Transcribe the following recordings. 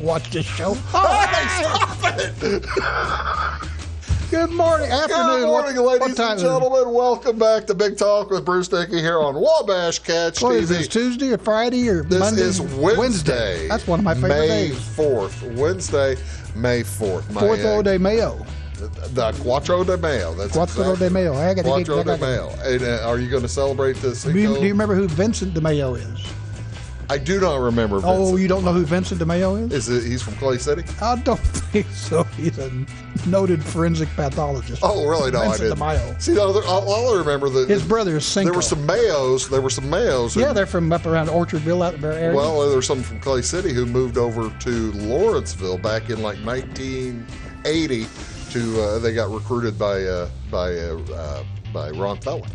watch this show. Hey, stop it! Good morning, afternoon. Good morning, ladies time and is it? gentlemen. Welcome back to Big Talk with Bruce Dickey here on Wabash Catch What TV. is this, Tuesday or Friday or This Monday? is Wednesday. That's one of my favorite May days. 4th. Wednesday, May 4th. Cuatro de Mayo. The Cuatro de Mayo. That's Cuatro de Mayo. Cuatro de Mayo. And, are you going to celebrate this? Do you remember who Vincent de Mayo is? I do not remember Vincent. Oh, you don't know who Vincent de Mayo is? He's from Clay City? I don't think so. He's a noted forensic pathologist. Oh, really? No, Vincent I didn't. de Mayo. See, all I remember that His brother is Cinco. there were some Mayos. Yeah, they're from up around Orchardville, out there area. Well, there were some from Clay City who moved over to Lawrenceville back in like 1980. They got recruited by Ron Fella.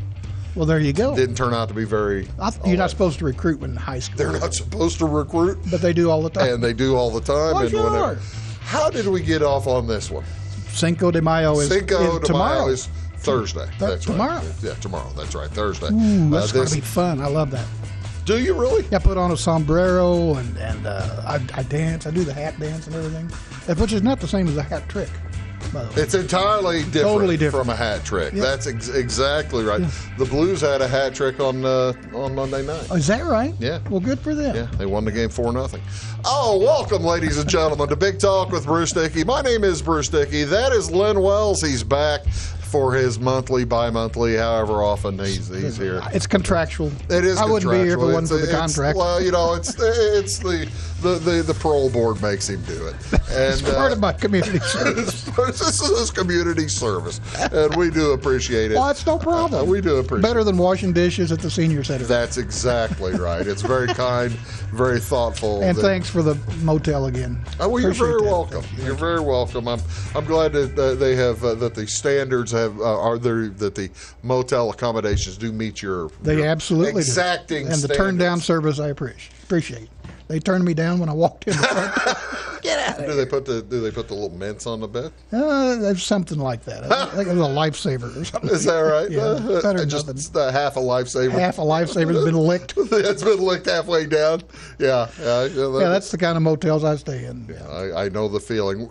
Well, there you go. Didn't turn out to be very. You're not supposed to recruit when in high school. They're not supposed to recruit, But they do all the time. and they do all the time. Well, and sure. whenever. How did we get off on this one? Cinco de Mayo is Cinco de tomorrow. Mayo is Thursday. That's tomorrow. right. Yeah, tomorrow. That's right. Thursday. Ooh, that's going to be fun. I love that. Do you really? I put on a sombrero and I dance. I do the hat dance and everything, which is not the same as a hat trick, by the way. It's entirely different, Totally different. from a hat trick. Yeah. That's exactly right. Yeah. The Blues had a hat trick on Monday night. Oh, is that right? Yeah. Well, good for them. Yeah, they won the game 4-0. Oh, welcome, ladies and gentlemen, to Big Talk with Bruce Dickey. My name is Bruce Dickey. That is Len Wells. He's back for his monthly, bi-monthly, however often he's here. It's contractual. It is. I wouldn't be here if it wasn't for the It's- contract. Well, it's the parole board makes him do it. And It's part of my community service. this is community service, and we do appreciate it. Well, it's no problem. We do appreciate Better than washing dishes at the senior center. That's exactly right. It's very kind, very thoughtful. And thanks for the motel again. Oh, well, you're Appreciate very that. welcome. You're very welcome. I'm glad that they have that the standards are there, that the motel accommodations do meet your Absolutely do. exacting And the standards. turn down service I appreciate. They turned me down when I walked in the front. Get out of Do here. they put the little mints on the bed? There's something like that. I think it was a lifesaver or something. Is that right? Yeah, better than just nothing. half a lifesaver. Half a lifesaver's been licked. It's been licked halfway down. Yeah. Yeah, that's the kind of motels I stay in. Yeah. I know the feeling.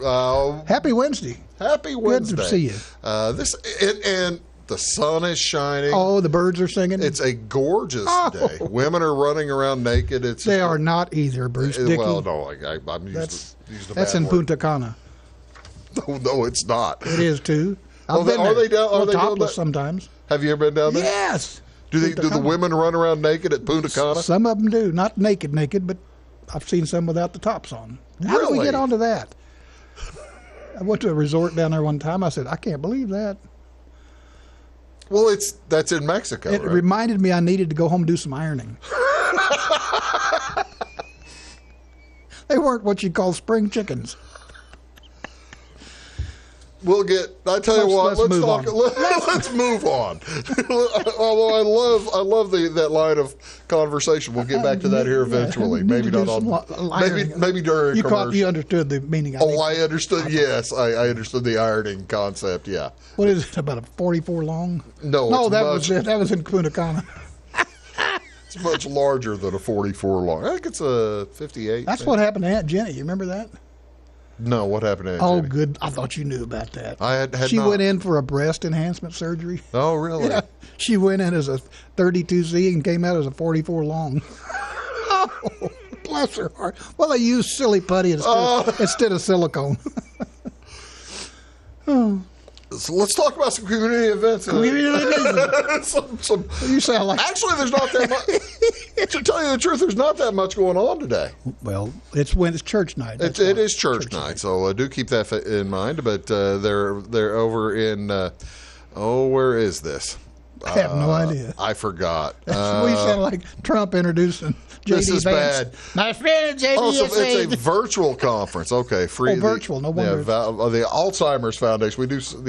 Happy Wednesday. Happy Wednesday. Good to see you. And the sun is shining. Oh, the birds are singing. It's a gorgeous day. Women are running around naked. They are not either, Bruce Dickey. Well, no, I'm used to That's bad in word. Punta Cana. No, it's not. It is too. Oh, I've been are there. they down? Are Well, they doing topless that? sometimes. Have you ever been down there? Yes. Do Punta the Cana. women run around naked at Punta Cana? Some of them do. Not naked, but I've seen some without the tops on. How did we Really? get onto that? I went to a resort down there one time. I said, I can't believe that. Well, that's in Mexico. It right? reminded me I needed to go home and do some ironing. They weren't what you call spring chickens. We'll get. I tell you what. Let's Let's move talk. on. Let's move on. Although I love that line of conversation. We'll get back to that here eventually. Yeah, Maybe need to not do on. some ironing. Maybe during a commercial. You understood the meaning. Oh, I understood. Yes, I understood the ironing concept. Yeah. What is it? About a 44 long? No, No, it's that much, was it. That was in Punta Cana. It's much larger than a 44 long. I think it's a 58. That's what happened to Aunt Jenny. You remember that? No, what happened to Aunt Oh, Jenny? good. I thought you knew about that. I had She not. went in for a breast enhancement surgery. Oh, really? Yeah. She went in as a 32C and came out as a 44 long. Oh, bless her heart. Well, they used silly putty instead of silicone. So let's talk about some community events. You sound like... Actually, there's not that much. To tell you the truth, there's not that much going on today. Well, it's when it's church night. It is church night, so do keep that in mind. But they're over in. Where is this? I have no idea. I forgot. We sound like Trump introducing J.D. This is Vance. bad. My friend J.D. Oh, so Vance. it's a virtual conference. Okay, free. Oh, virtual. No wonder. The Alzheimer's Foundation. We do sound.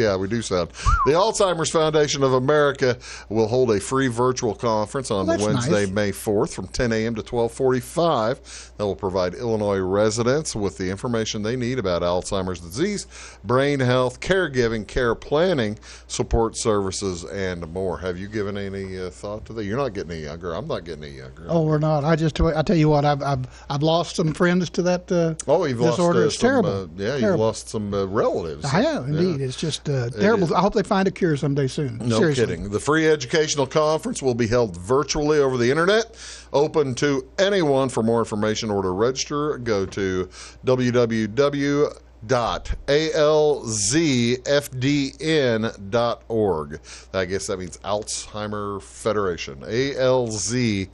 The Alzheimer's Foundation of America will hold a free virtual conference on Well, that's Wednesday, nice. May 4th, from 10 a.m. to 12:45. That will provide Illinois residents with the information they need about Alzheimer's disease, brain health, caregiving, care planning, support services, and more. more. Have you given any thought to that? You're not getting any younger. I'm not getting any younger. Oh, we're not. I tell you what, I've lost some friends to that you've disorder. lost It's terrible. You've Terrible. lost some relatives. I have, indeed. Yeah. It's just terrible. I hope they find a cure someday soon. No Seriously. kidding. The free educational conference will be held virtually over the internet, open to anyone. For more information or to register, go to www.alzfdn.org. I guess that means Alzheimer Federation. ALZFDN.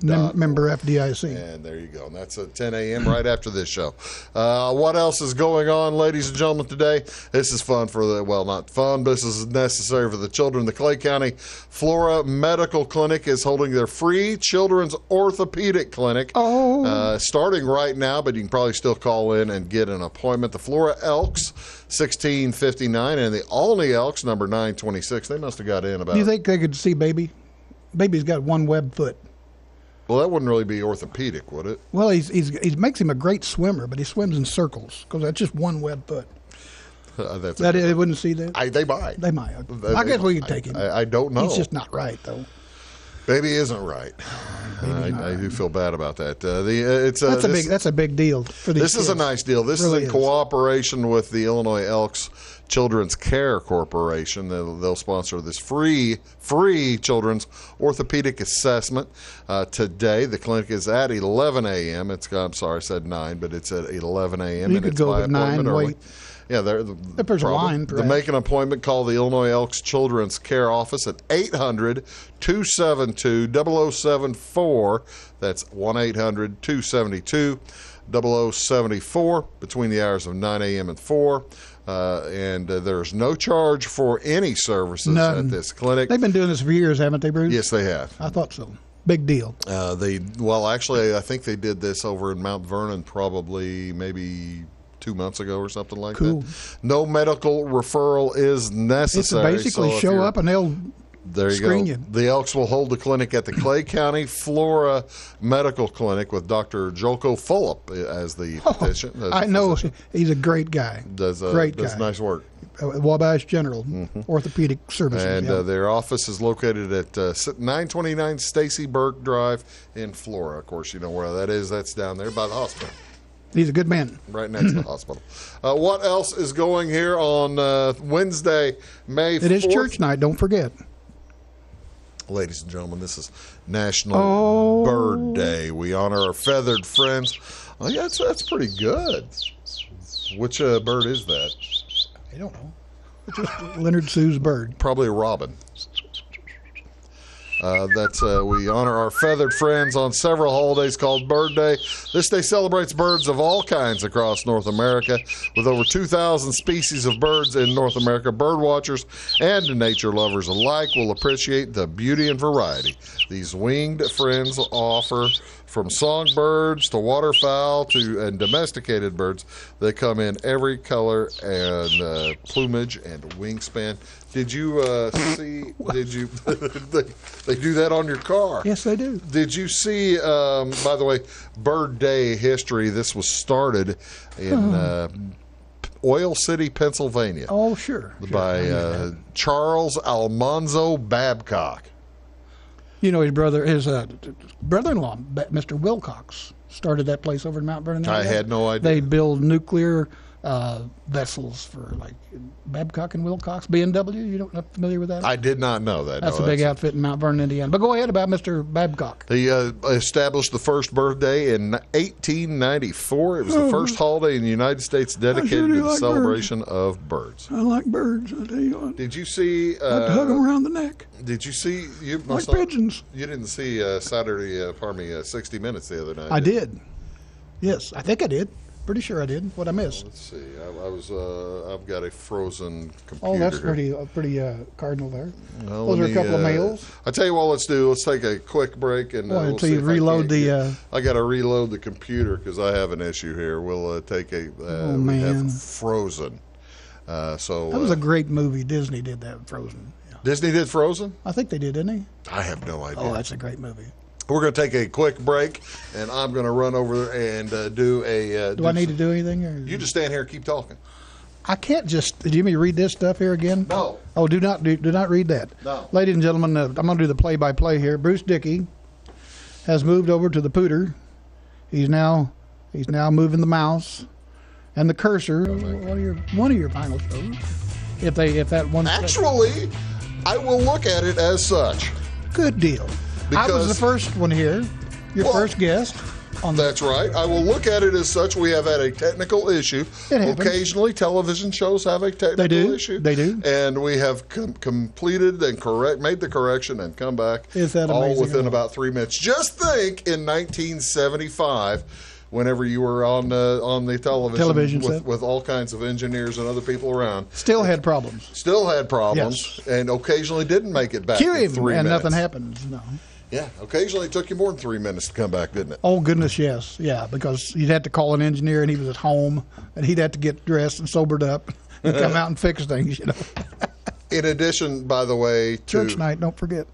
Member FDIC. And there you go. And that's at 10 a.m. right after this show. What else is going on, ladies and gentlemen, today? This is fun not fun, but this is necessary for the children. The Clay County Flora Medical Clinic is holding their free children's orthopedic clinic. Starting right now, but you can probably still call in and get an appointment. The Flora Elks, 1659, and the Alney Elks, number 926. They must have got in about... Do you think they could see Baby? Baby's got one web foot. Well, that wouldn't really be orthopedic, would it? Well, he makes him a great swimmer, but he swims in circles because that's just one web foot. They wouldn't see that? They might. They might. I guess we could take him. I don't know. He's just not right, though. Baby isn't right. I do feel bad about that. That's a big deal for these This kids. is a nice deal. This Really is in cooperation with the Illinois Elks Children's Care Corporation. They'll sponsor this free children's orthopedic assessment today. The clinic is at 11 a.m. I'm sorry, I said 9, but it's at 11 a.m. You could go with 9 and wait. Yeah, if there's a line, to make an appointment, call the Illinois Elks Children's Care Office at 800-272-0074. That's 1-800-272-0074 between the hours of 9 a.m. and 4. And there's no charge for any services at this clinic. They've been doing this for years, haven't they, Bruce? Yes, they have. I thought so. Big deal. Actually, I think they did this over in Mount Vernon probably maybe 2 months ago or something like that. No medical referral is necessary. It's basically show up and they'll screen you. The Elks will hold the clinic at the Clay County Flora Medical Clinic with Dr. Joko Fulop as the physician. I know. He's a great guy. Does nice work. Wabash General Orthopedic Services. And their office is located at 929 Stacy Burke Drive in Flora. Of course, you know where that is. That's down there by the hospital. He's a good man. Right next to the hospital. What else is going here on Wednesday, May 4th? It is church night, don't forget. Ladies and gentlemen, this is National Bird Day. We honor our feathered friends. Oh, yeah, that's pretty good. Which bird is that? I don't know. It's just Leonard Sue's bird. Probably a robin. We honor our feathered friends on several holidays called Bird Day. This day celebrates birds of all kinds across North America. With over 2,000 species of birds in North America, bird watchers and nature lovers alike will appreciate the beauty and variety these winged friends offer. From songbirds to waterfowl and domesticated birds, they come in every color and plumage and wingspan. Did you see? Did you? They do that on your car. Yes, they do. Did you see? By the way, Bird Day history. This was started in Oil City, Pennsylvania. Oh, sure. By Charles Almanzo Babcock. You know, his brother-in-law, Mr. Wilcox, started that place over in Mount Vernon. I had no idea. They build nuclear vessels for like Babcock and Wilcox, B&W. You're not familiar with that? I did not know that. That's a big outfit in Mount Vernon, Indiana. But go ahead about Mr. Babcock. He established the first birthday in 1894. It was the first holiday in the United States dedicated to the celebration of birds. I like birds, I tell you what. Did you see? I like to hug them around the neck. Did you see? Like pigeons. You didn't see 60 Minutes the other night. I did. Yes, I think I did. Pretty sure I did. What I missed? Let's see. I've got a frozen computer. Oh, that's here. pretty cardinal there. Well, those are a couple of mails. I tell you what, let's do. Let's take a quick break and we'll until see you reload the. I got to reload the computer because I have an issue here. We'll take a. Oh we man. have Frozen. That was a great movie. Disney did that. Frozen. Yeah. Disney did Frozen? I think they did, didn't they? I have no idea. Oh, that's a great movie. We're going to take a quick break, and I'm going to run over and do a. Do I need to do anything? Or? You just stand here and keep talking. I can't just. Did you mean read this stuff here again? No. Oh, do not read that. No. Ladies and gentlemen, I'm going to do the play-by-play here. Bruce Dickey has moved over to the pooter. He's now moving the mouse and the cursor. One of your final shows. If that one. Actually, I will look at it as such. Good deal. I was the first one here. Your first guest. That's right. I will look at it as such. We have had a technical issue. It happens. Occasionally, television shows have a technical issue. They do. And we have completed and made the correction and come back. Is that all amazing? within about 3 minutes. Just think, in 1975, whenever you were on the television with all kinds of engineers and other people around. Still had problems. Yes. And occasionally didn't make it back Cue in him, 3 and minutes. nothing happens. No. Yeah, occasionally it took you more than 3 minutes to come back, didn't it? Oh, goodness, yes. Yeah, because you'd have to call an engineer, and he was at home, and he'd have to get dressed and sobered up and come out and fix things, In addition, by the way, to... Church night, don't forget.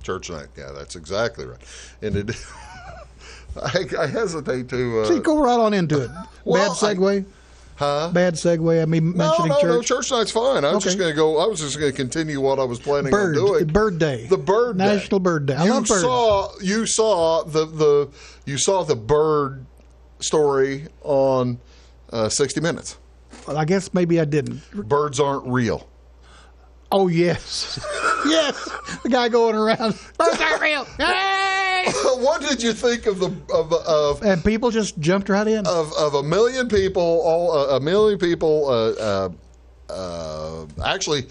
Church night, yeah, that's exactly right. And I hesitate to... See, go right on into it. Well, Bad segue? Bad segue, mentioning church? No, church night's fine. I was just going to continue what I was planning on doing. Bird Day. The Bird Day. National Bird Day. I love birds. You saw the bird story on 60 Minutes. Well, I guess maybe I didn't. Birds aren't real. Oh, yes. Yes. The guy going around, birds aren't real. Hey! What did you think of and people just jumped right in. Of a million people, actually,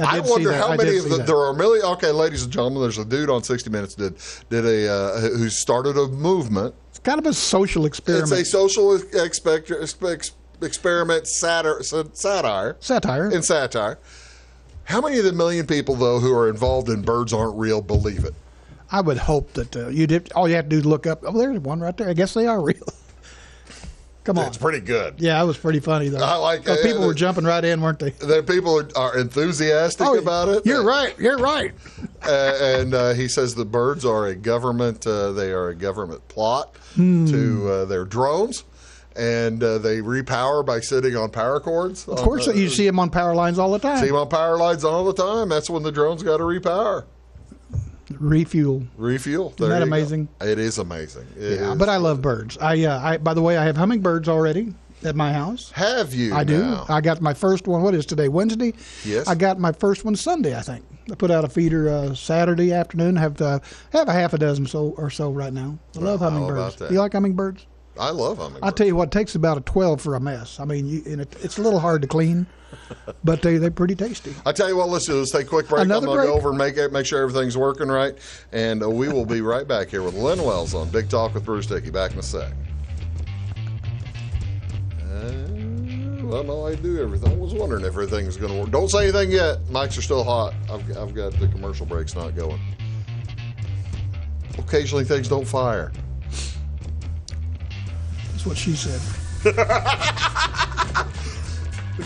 I wonder how many of them. There are a million. Okay, ladies and gentlemen, there's a dude on 60 Minutes who started a movement. It's kind of a social experiment. It's a social experiment, satire. How many of the million people, though, who are involved in Birds Aren't Real believe it? I would hope that all you have to do is look up. Oh, there's one right there. I guess they are real. Come on. It's pretty good. Yeah, it was pretty funny, though. I like it. People were jumping right in, weren't they? The people are enthusiastic about it. You're right. And he says the birds are a government. They are a government plot to their drones. And they repower by sitting on power cords. Of course, you see them on power lines all the time. See them on power lines all the time. That's when the drones got to repower. Refuel. Isn't that amazing? It is amazing. But I love birds. I by the way, I have hummingbirds already at my house. Have you? I do. I got my first one. What is today? Wednesday? Yes. I got my first one Sunday, I think. I put out a feeder Saturday afternoon. Have a half a dozen or so right now. I love hummingbirds. How about that? Do you like hummingbirds? I love hummingbirds. I tell you what, it takes about a 12 for a mess. I mean, it's a little hard to clean, but they're pretty tasty. I tell you what, let's take a quick break. I'm going to go over and make sure everything's working right, and we will be right back here with Len Wells on Big Talk with Bruce Dickey. Back in a sec. Well, no, I do everything. I was wondering if everything's going to work. Don't say anything yet. Mics are still hot. I've got the commercial breaks not going. Occasionally things don't fire. That's what she said. The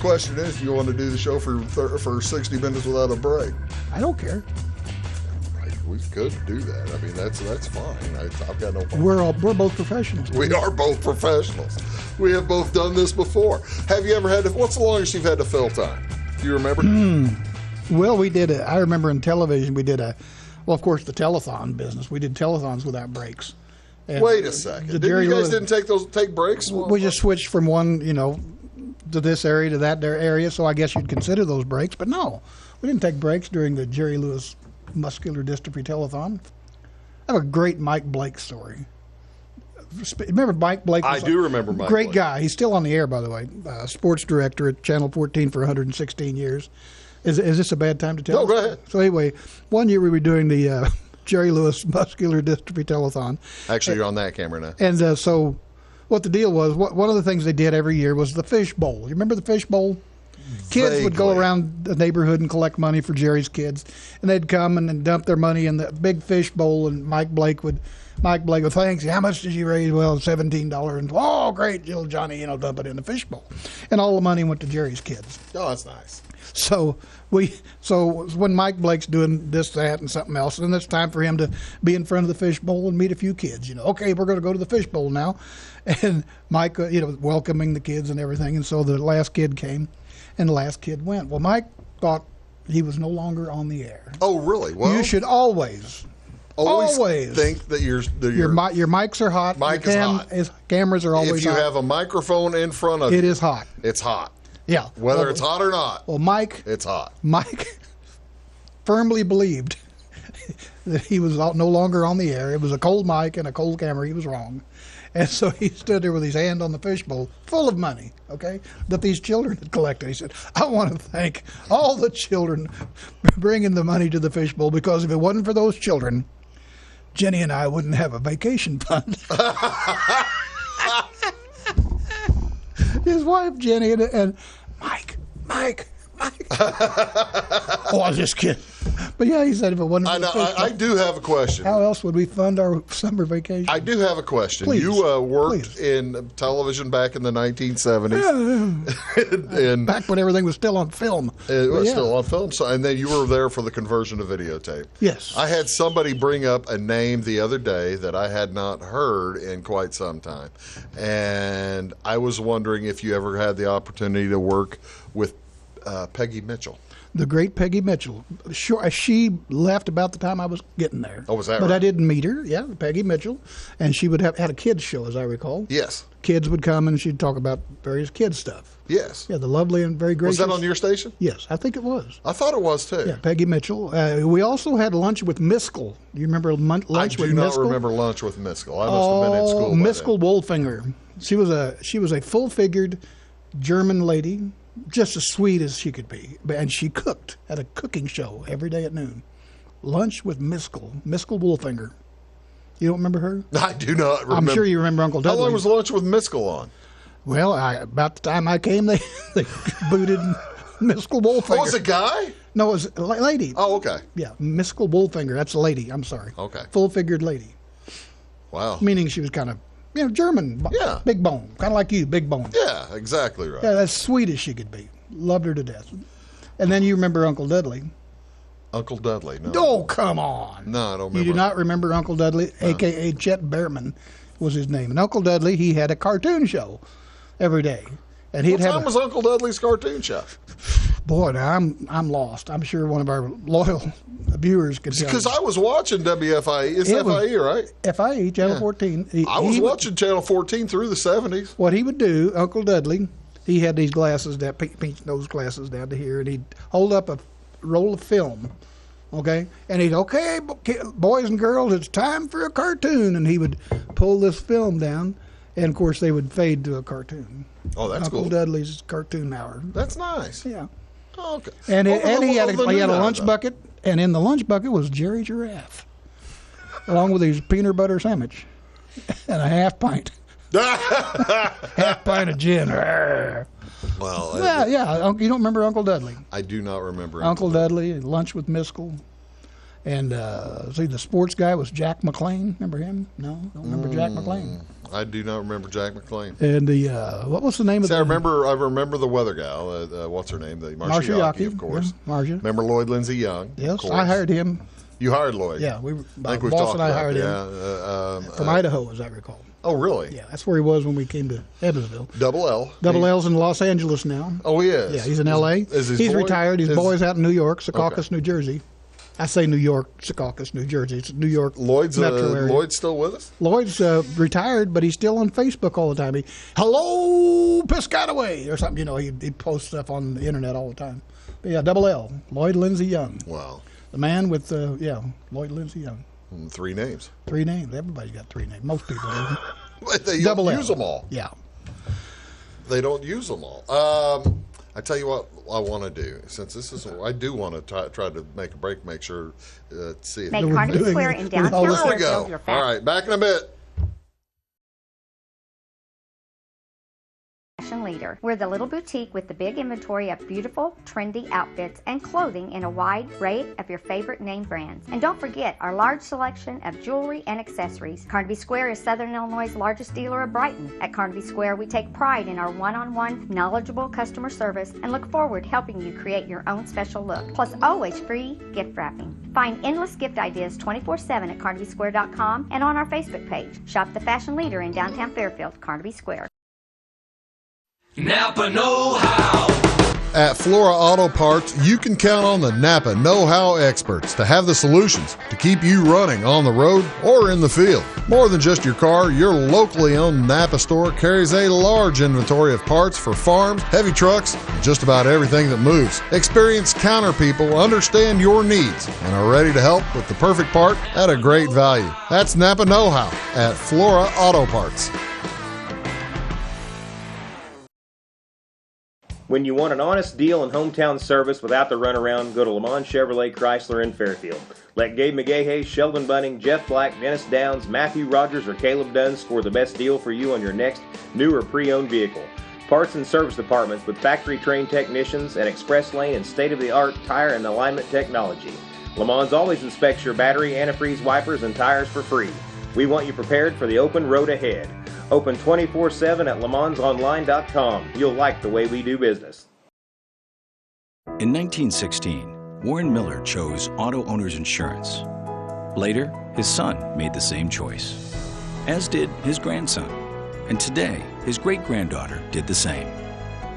question is, do you want to do the show for 60 minutes without a break? I don't care. We could do that. I mean, that's fine. I've got no problem. We're both professionals. We are both professionals. We have both done this before. Have you ever what's the longest you've had to fill time? Do you remember? Well, we did I remember in television, we did of course, the telethon business. We did telethons without breaks. And wait a second. You guys didn't take breaks? We just switched from one, to this area to that area, so I guess you'd consider those breaks. But no, we didn't take breaks during the Jerry Lewis Muscular Dystrophy Telethon. I have a great Mike Blake story. Remember Mike Blake? I do remember Mike Great Blake. Guy. He's still on the air, by the way. Sports director at Channel 14 for 116 years. Is this a bad time to tell? No, go ahead. So anyway, one year we were doing the Jerry Lewis Muscular Dystrophy Telethon. Actually, you're on that camera now. And so what the deal was, one of the things they did every year was the fish bowl. You remember the fish bowl? Kids would go around the neighborhood and collect money for Jerry's kids, and they'd come and dump their money in the big fish bowl, and Mike Blake would, thanks, how much did you raise? Well, $17. And, oh, great, little Johnny, dump it in the fish bowl. And all the money went to Jerry's kids. Oh, that's nice. So when Mike Blake's doing this, that, and something else, then it's time for him to be in front of the fish bowl and meet a few kids. Okay, we're going to go to the fish bowl now, and Mike, welcoming the kids and everything. And so the last kid came, and the last kid went. Well, Mike thought he was no longer on the air. Oh, really? Well, you should always think that your mics are hot. Mic is hot. Cameras are always hot. If you have a microphone in front of you, it is hot. It's hot. Yeah. Whether it's hot or not. Well, Mike. It's hot. Mike firmly believed that he was no longer on the air. It was a cold mic and a cold camera. He was wrong. And so he stood there with his hand on the fishbowl full of money, okay, that these children had collected. He said, I want to thank all the children for bringing the money to the fishbowl, because if it wasn't for those children, Jenny and I wouldn't have a vacation fund. His wife, Jenny, and Mike. Oh, I was just kidding. But yeah, he said if it wasn't for the fishbowl, I do have a question. how else would we fund our summer vacation? I do have a question. Please, you worked in television back in the 1970s. Back when everything was still on film. It was still on film. So, and then you were there for the conversion to videotape. Yes. I had somebody bring up a name the other day that I had not heard in quite some time. And I was wondering if you ever had the opportunity to work with Peggy Mitchell. The great Peggy Mitchell. Sure, she left about the time I was getting there. Oh, was that But right? I didn't meet her. Yeah, Peggy Mitchell, and she would had a kids show, as I recall. Yes. Kids would come and she'd talk about various kids stuff. Yes. Yeah, the lovely and very gracious. Was that on your station? Yes, I think it was. I thought it was too. Yeah, Peggy Mitchell. We also had lunch with Miskell. Do you remember lunch with Miskell? I do not remember lunch with Miskell. I must have been in school. Miskell Wolfinger. She was a full-figured German lady, just as sweet as she could be. And she cooked at a cooking show every day at noon. Lunch with Miskell Wolfinger. You don't remember her? I do not remember. I'm sure you remember Uncle Dudley. How long was lunch with Miskell on? Well, about the time I came, they booted Miskell Wolfinger. Oh, was it a guy? No, it was a lady. Oh, okay. Yeah, Miskell Wolfinger. That's a lady. I'm sorry. Okay. Full-figured lady. Wow. Meaning she was kind of, German. Yeah. Big bone. Kind of like you, big bone. Yeah, exactly right. Yeah, as sweet as she could be. Loved her to death. And then you remember Uncle Dudley. Uncle Dudley, no. Oh, come on. No, I don't remember. You do not remember Uncle Dudley, a.k.a. Chet Behrman was his name. And Uncle Dudley, he had a cartoon show every day. And he'd What time was Uncle Dudley's cartoon show? Boy, now I'm lost. I'm sure one of our loyal viewers could tell. Because I was watching WFIE. It's FIE, right? FIE, Channel 14. I was watching Channel 14 through the 70s. What he would do, Uncle Dudley, he had these glasses, that pink nose glasses down to here, and he'd hold up a roll of film, okay? And he'd, okay, boys and girls, it's time for a cartoon. And he would pull this film down, and, of course, they would fade to a cartoon. Oh, that's Uncle cool. Dudley's cartoon hour. That's nice. Yeah. Oh, okay. And, he had a noon lunch hour, bucket, and in the lunch bucket was Jerry Giraffe, along with his peanut butter sandwich and a half pint. Half pint of gin. Well, Yeah. You don't remember Uncle Dudley? I do not remember Uncle Dudley, lunch with Miskell. And the sports guy was Jack McLean. Remember him? No, don't remember Jack McLean. I do not remember Jack McLean. And what was the name of I remember the weather gal. What's her name? Marcia Yockey, of course. Yeah, Marcia. Remember Lloyd Lindsay Young? Yes, I hired him. You hired Lloyd? Yeah, I think we've boss talked and I about hired him from Idaho, as I recall. Oh, really? Yeah, that's where he was when we came to Evansville. Double L. L's in Los Angeles now. Oh, he is? Yeah, he's in L.A. He's retired. His boy's out in New York, Secaucus, New Jersey. I say New York, Secaucus, New Jersey. It's New York metro area. Lloyd's still with us? Lloyd's retired, but he's still on Facebook all the time. Hello, Piscataway, or something. He posts stuff on the internet all the time. But yeah, Double L, Lloyd Lindsay Young. Wow. The man with, Lloyd Lindsay Young. 3 names. 3 names. Everybody's got 3 names. Most people do. But they don't use them all. Yeah. They don't use them all. I tell you what I want to do, since this is, I do want to try to make a break, make sure, see if Make Carnegie Square in downtown There we Fairfield go. your All right, back in a bit. fashion leader. We're the little boutique with the big inventory of beautiful, trendy outfits and clothing in a wide array of your favorite name brands. And don't forget our large selection of jewelry and accessories. Carnegie Square is Southern Illinois' largest dealer of Brighton. At Carnegie Square, we take pride in our one-on-one, knowledgeable customer service and look forward to helping you create your own special look. Plus, always free gift wrapping. Find endless gift ideas 24/7 at CarnegieSquare.com and on our Facebook page. Shop the fashion leader in downtown Fairfield, Carnegie Square. Napa know-how. At Flora Auto Parts, you can count on the Napa know-how experts to have the solutions to keep you running on the road or in the field. More than just your car, your locally owned Napa store carries a large inventory of parts for farms, heavy trucks, and just about everything that moves. Experienced counter people understand your needs and are ready to help with the perfect part at a great value. That's Napa know-how at Flora Auto Parts. When you want an honest deal and hometown service without the runaround, go to Le Mans Chevrolet Chrysler in Fairfield. Let Gabe McGahey, Sheldon Bunning, Jeff Black, Dennis Downs, Matthew Rogers, or Caleb Dunn score the best deal for you on your next new or pre-owned vehicle. Parts and service departments with factory-trained technicians and express lane and state-of-the-art tire and alignment technology. Le Mans always inspects your battery, antifreeze, wipers, and tires for free. We want you prepared for the open road ahead. Open 24/7 at lemansonline.com. You'll like the way we do business. In 1916, Warren Miller chose Auto Owners Insurance. Later, his son made the same choice, as did his grandson. And today, his great-granddaughter did the same.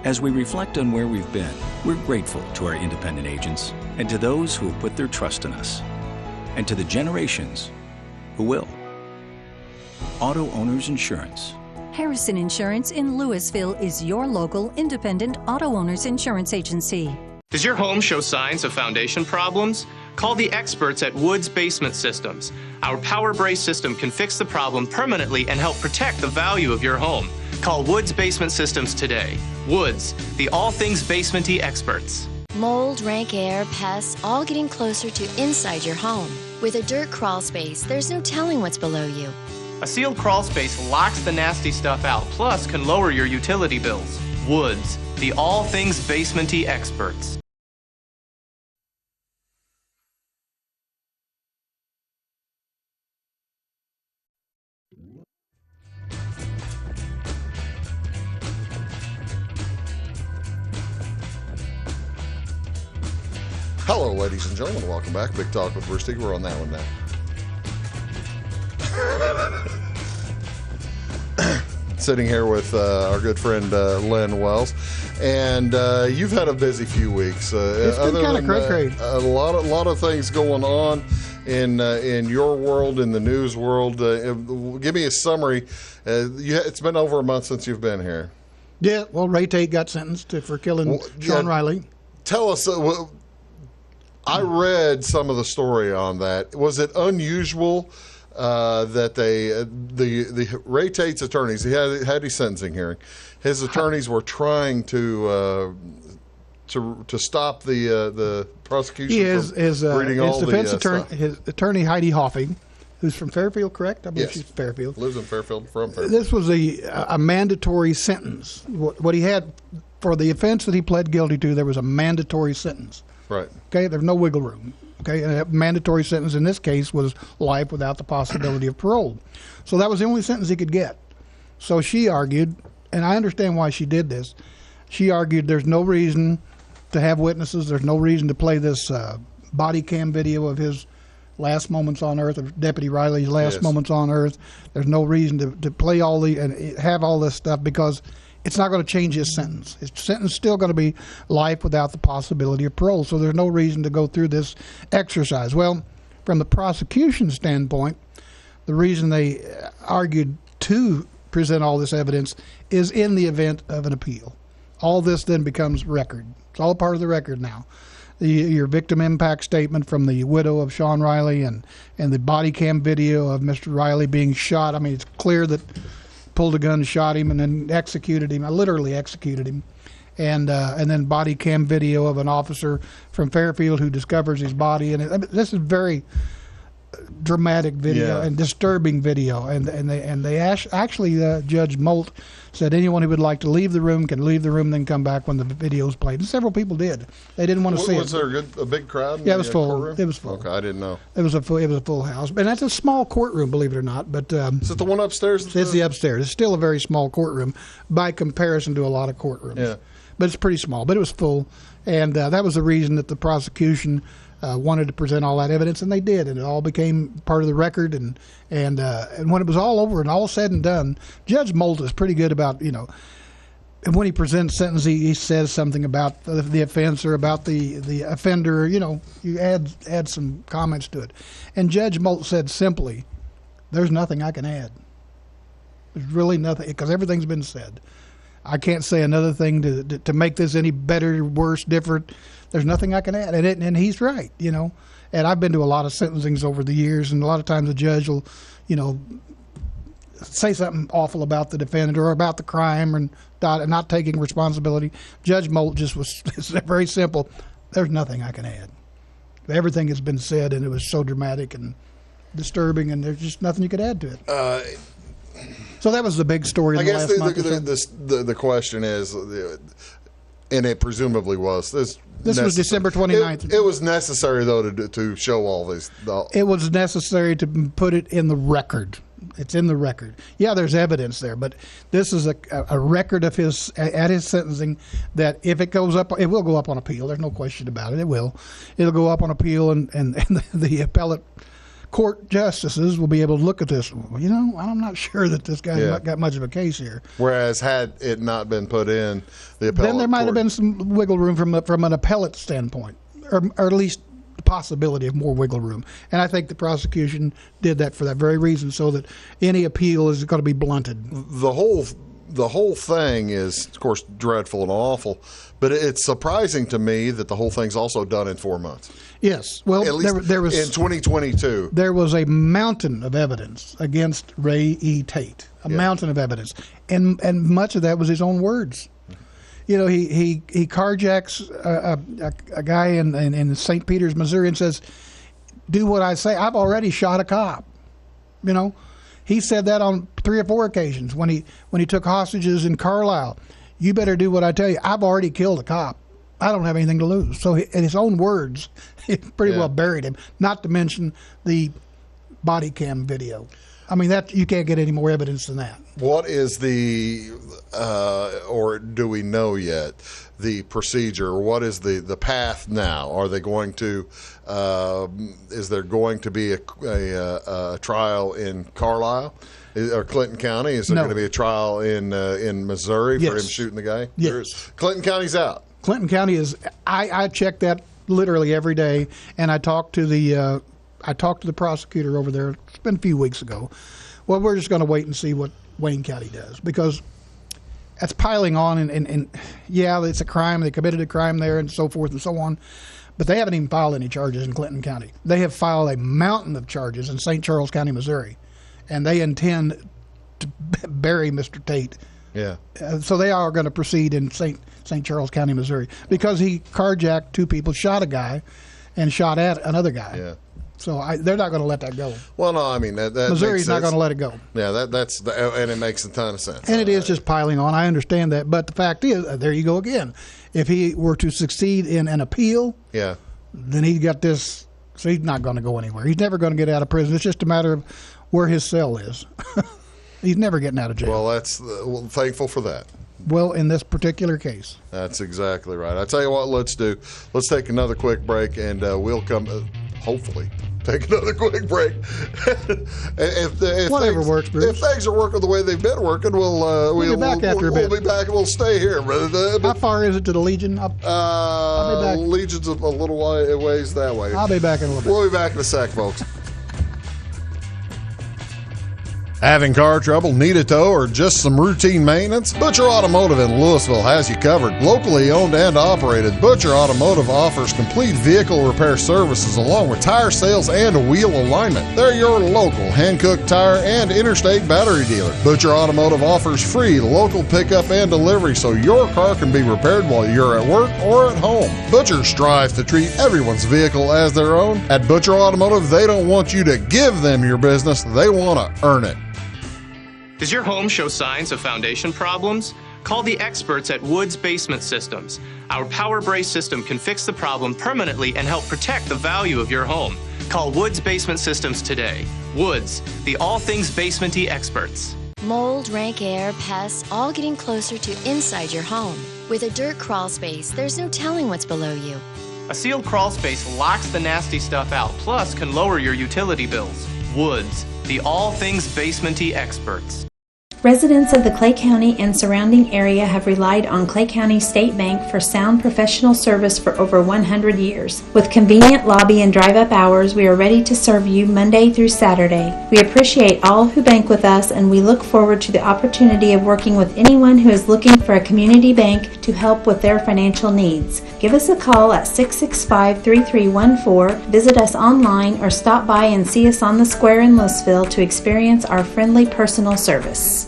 As we reflect on where we've been, we're grateful to our independent agents and to those who have put their trust in us, and to the generations who will. Auto Owners Insurance. Harrison Insurance in Louisville is your local independent auto owners insurance agency. Does your home show signs of foundation problems? Call the experts at Woods Basement Systems. Our Power Brace system can fix the problem permanently and help protect the value of your home. Call Woods Basement Systems today. Woods, the all things basement-y experts. Mold, rank air, pests, all getting closer to inside your home. With a dirt crawl space, there's no telling what's below you. A sealed crawl space locks the nasty stuff out, plus can lower your utility bills. Woods, the all things basement-y experts. Hello, ladies and gentlemen. Welcome back. Big Talk with Bruce Dickey. We're on that one now. Sitting here with our good friend Len Wells, and you've had a busy few weeks. It's been kind of cray-cray. A lot of things going on in your world, in the news world. Give me a summary. It's been over a month since you've been here. Yeah, well, Ray Tate got sentenced for killing Sean Riley. Tell us. I read some of the story on that. Was it unusual that the Ray Tate's attorneys, he had his sentencing hearing, his attorneys were trying to stop the prosecution from reading all defense the attorney, stuff. his attorney Heidi Hoffing, who's from Fairfield, correct? I believe Yes. she's from Fairfield. Lives in Fairfield, from Fairfield. This was a mandatory sentence. What he had for the offense that he pled guilty to, there was a mandatory sentence. Right. Okay, there's no wiggle room. Okay, and a mandatory sentence in this case was life without the possibility of parole. So that was the only sentence he could get. So she argued, and I understand why she did this. She argued there's no reason to have witnesses. There's no reason to play this body cam video of his last moments on earth, of Deputy Riley's last moments on earth. There's no reason to play all and have all this stuff because it's not going to change his sentence. His sentence is still going to be life without the possibility of parole. So there's no reason to go through this exercise. Well, from the prosecution standpoint, the reason they argued to present all this evidence is in the event of an appeal. All this then becomes record. It's all part of the record now. Your victim impact statement from the widow of Sean Riley and the body cam video of Mr. Riley being shot. I mean, it's clear that pulled a gun, shot him, and then executed him. I literally executed him. And then body cam video of an officer from Fairfield who discovers his body. And this is very dramatic video and disturbing video. And they actually Judge Molt said anyone who would like to leave the room can leave the room, then come back when the video's played. And several people did. They didn't want to see it. Was there a big crowd? Yeah, it was full. Courtroom? It was full. Okay, I didn't know. It was a full house, and that's a small courtroom, believe it or not. But is it the one upstairs? It's the upstairs. It's still a very small courtroom by comparison to a lot of courtrooms. Yeah, but it's pretty small. But it was full, and that was the reason that the prosecution wanted to present all that evidence, and they did, and it all became part of the record. And when it was all over and all said and done, Judge Molt is pretty good about And when he presents sentence, he says something about the offense or about the offender. You know, you add some comments to it. And Judge Molt said simply, "There's nothing I can add. There's really nothing, because everything's been said. I can't say another thing to make this any better, worse, different. There's nothing I can add." And he's right, you know. And I've been to a lot of sentencings over the years, and a lot of times the judge will, you know, say something awful about the defendant or about the crime and not taking responsibility. Judge Molt just was very simple. There's nothing I can add. Everything has been said, and it was so dramatic and disturbing, and there's just nothing you could add to it. So that was the big story. I guess the question is, and it presumably was this. This was December 29th. It was necessary, though, to show all these. It was necessary to put it in the record. It's in the record. Yeah, there's evidence there, but this is a record of his sentencing that if it goes up, it will go up on appeal. There's no question about it. It will. It'll go up on appeal, and the appellate court justices will be able to look at this. You know, I'm not sure that this guy's got much of a case here. Whereas had it not been put in the appellate then there might have been some wiggle room from an appellate standpoint, or at least the possibility of more wiggle room. And I think the prosecution did that for that very reason, so that any appeal is going to be blunted. The whole thing is, of course, dreadful and awful, but it's surprising to me that the whole thing's also done in 4 months. Yes. Well, at least there was, in 2022. There was a mountain of evidence against Ray E. Tate, a mountain of evidence. And much of that was his own words. You know, he carjacks a guy in St. Peters, Missouri, and says, "Do what I say. I've already shot a cop." You know, he said that on 3 or 4 occasions when he took hostages in Carlisle. "You better do what I tell you. I've already killed a cop. I don't have anything to lose." So in his own words, it pretty well buried him. Not to mention the body cam video. I mean, that you can't get any more evidence than that. What is the, or do we know yet, the procedure? What is the path now? Are they going to, is there going to be a trial in Carlisle or Clinton County? Is there going to be a trial in Missouri for him shooting the guy? Yes. Clinton County's out. Clinton County is. I check that literally every day, and I talked to the prosecutor over there. It's been a few weeks ago. Well, we're just going to wait and see what Wayne County does, because that's piling on, and yeah, it's a crime. They committed a crime there, and so forth and so on. But they haven't even filed any charges in Clinton County. They have filed a mountain of charges in St. Charles County, Missouri, and they intend to bury Mr. Tate. Yeah. So they are going to proceed in St. Charles County, Missouri, because he carjacked 2 people, shot a guy, and shot at another guy. Yeah. So they're not going to let that go. Well, no, I mean that Missouri's not going to let it go. Yeah, and it makes a ton of sense. And it is just piling on. I understand that, but the fact is, there you go again. If he were to succeed in an appeal, then he's got this. So he's not going to go anywhere. He's never going to get out of prison. It's just a matter of where his cell is. He's never getting out of jail. Well, that's thankful for that. Well, in this particular case. That's exactly right. I tell you what, let's do. Let's take another quick break, and we'll come. Hopefully, take another quick break. if whatever works, Bruce. If things are working the way they've been working, we'll be back after a bit. We'll be back and we'll stay here. How far is it to the Legion? I'll be back. Legion's a little ways that way. I'll be back in a little bit. We'll be back in a sec, folks. Having car trouble, need a tow, or just some routine maintenance? Butcher Automotive in Louisville has you covered. Locally owned and operated, Butcher Automotive offers complete vehicle repair services along with tire sales and wheel alignment. They're your local hand-cooked tire and interstate battery dealer. Butcher Automotive offers free local pickup and delivery so your car can be repaired while you're at work or at home. Butcher strives to treat everyone's vehicle as their own. At Butcher Automotive, they don't want you to give them your business, they want to earn it. Does your home show signs of foundation problems? Call the experts at Woods Basement Systems. Our Power Brace system can fix the problem permanently and help protect the value of your home. Call Woods Basement Systems today. Woods, the all things basement-y experts. Mold, rank air, pests, all getting closer to inside your home. With a dirt crawl space, there's no telling what's below you. A sealed crawl space locks the nasty stuff out, plus can lower your utility bills. Woods, the all things basement-y experts. Residents of the Clay County and surrounding area have relied on Clay County State Bank for sound professional service for over 100 years. With convenient lobby and drive-up hours, we are ready to serve you Monday through Saturday. We appreciate all who bank with us, and we look forward to the opportunity of working with anyone who is looking for a community bank to help with their financial needs. Give us a call at 665-3314, visit us online, or stop by and see us on the square in Louisville to experience our friendly personal service.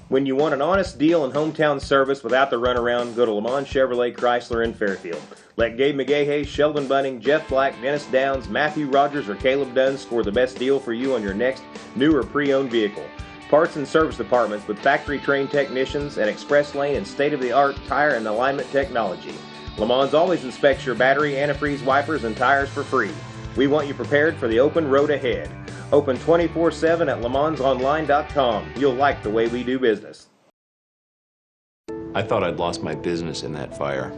When you want an honest deal and hometown service without the runaround, go to Lamont Chevrolet Chrysler in Fairfield. Let Gabe McGahey, Sheldon Bunning, Jeff Black, Dennis Downs, Matthew Rogers, or Caleb Dunn score the best deal for you on your next new or pre-owned vehicle. Parts and service departments with factory-trained technicians, and express lane and state-of-the-art tire and alignment technology. Lamont's always inspects your battery, antifreeze, wipers, and tires for free. We want you prepared for the open road ahead. Open 24/7 at LaMonsOnline.com. You'll like the way we do business. I thought I'd lost my business in that fire,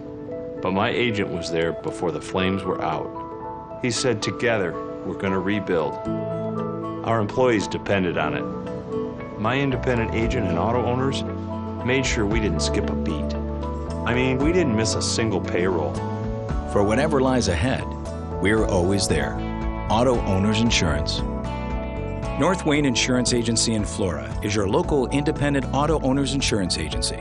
but my agent was there before the flames were out. He said, together, we're going to rebuild. Our employees depended on it. My independent agent and auto owners made sure we didn't skip a beat. I mean, we didn't miss a single payroll. For whatever lies ahead, we're always there. Auto Owners Insurance. North Wayne Insurance Agency in Flora is your local independent auto owners insurance agency.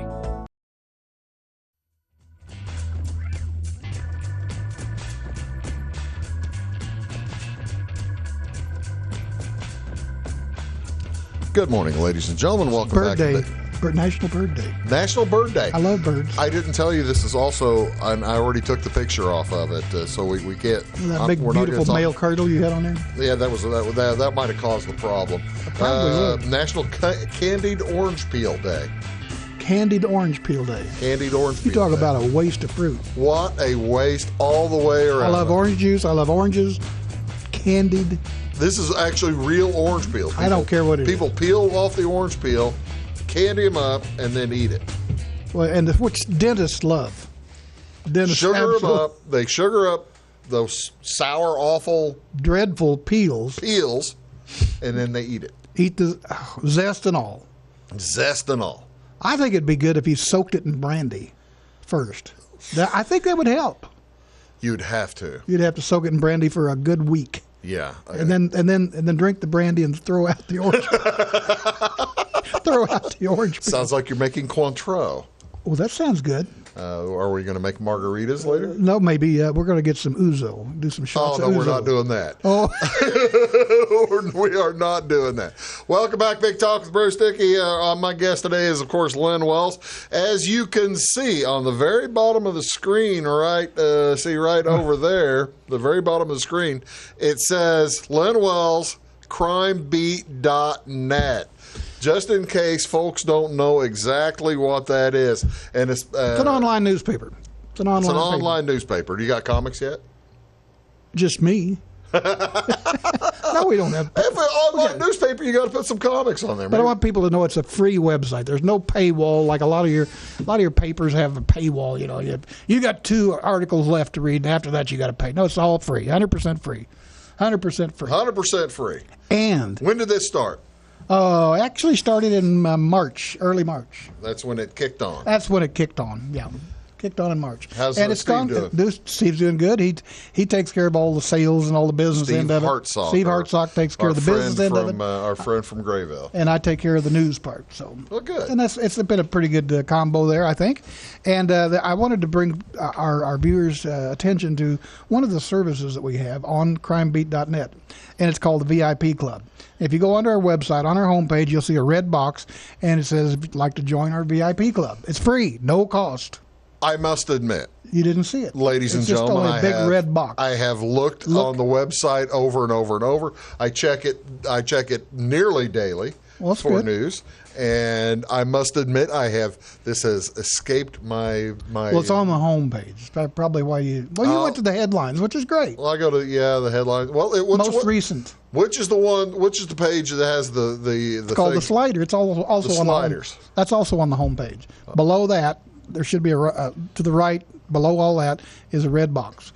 Good morning, ladies and gentlemen. Welcome Bird back Day. to National Bird Day. National Bird Day. I love birds. I didn't tell you this is also, and I already took the picture off of it, so we can't. That big, beautiful male curdle you had on there? Yeah, that might have caused the problem. National Candied Orange Peel Day. Candied Orange Peel Day. Candied Orange Peel You talk Day. about a waste of fruit. What a waste all the way around. I love orange juice. I love oranges. Candied. This is actually real orange peel. I don't care what it is. People peel off the orange peel, candy them up, and then eat it. Well, and which dentists love. Dentists Sugar them up. They sugar up those sour, awful, dreadful peels, and then they eat it. Eat the zest and all. Zest and all. I think it'd be good if you soaked it in brandy first. I think that would help. You'd have to. You'd have to soak it in brandy for a good week. Yeah. And then drink the brandy and throw out the orange. Throw out the orange peel. Sounds like you're making Cointreau. Well, that sounds good. Are we going to make margaritas later? No, maybe we're going to get some ouzo, do some shots. Oh no, of ouzo. we're not doing that. Oh, we are not doing that. Welcome back, Big Talk with Bruce Dickey. My guest today is, of course, Len Wells. As you can see on the very bottom of the screen, right over there, the very bottom of the screen, it says Len Wells, crimebeat.net. Just in case folks don't know exactly what that is. And it's an online newspaper. It's an online newspaper. Do you got comics yet? Just me. No, we don't have. If an online newspaper, you got to put some comics on there. But I want people to know it's a free website. There's no paywall like a lot of your papers have a paywall. You know, you got 2 articles left to read, and after that you got to pay. No, it's all free, 100% free, 100% free. 100% free. And when did this start? Actually started in early March. That's when it kicked on. That's when it kicked on. Yeah. Kicked on in March. How's Steve doing? Steve's doing good. He takes care of all the sales and all the business end of it. Steve Hartsock takes care of the business end of it. Our friend from Grayville. And I take care of the news part. So well, good. And it's been a pretty good combo there, I think. And I wanted to bring our viewers' attention to one of the services that we have on crimebeat.net, and it's called the VIP Club. If you go onto our website, on our homepage, you'll see a red box, and it says, if you'd like to join our VIP Club. It's free, no cost. I must admit. You didn't see it. Ladies and gentlemen, it's just only a big red box. I have looked on the website over and over and over. I check it nearly daily for good. news. And I must admit, this has escaped my. Well, it's on the homepage. That's probably why you went to the headlines, which is great. Well, I go to the headlines. Well, most recent. Which is the page that has the It's called the slider. It's also the on sliders. That's also on the homepage. Below that, there should be to the right. Below all that is a red box,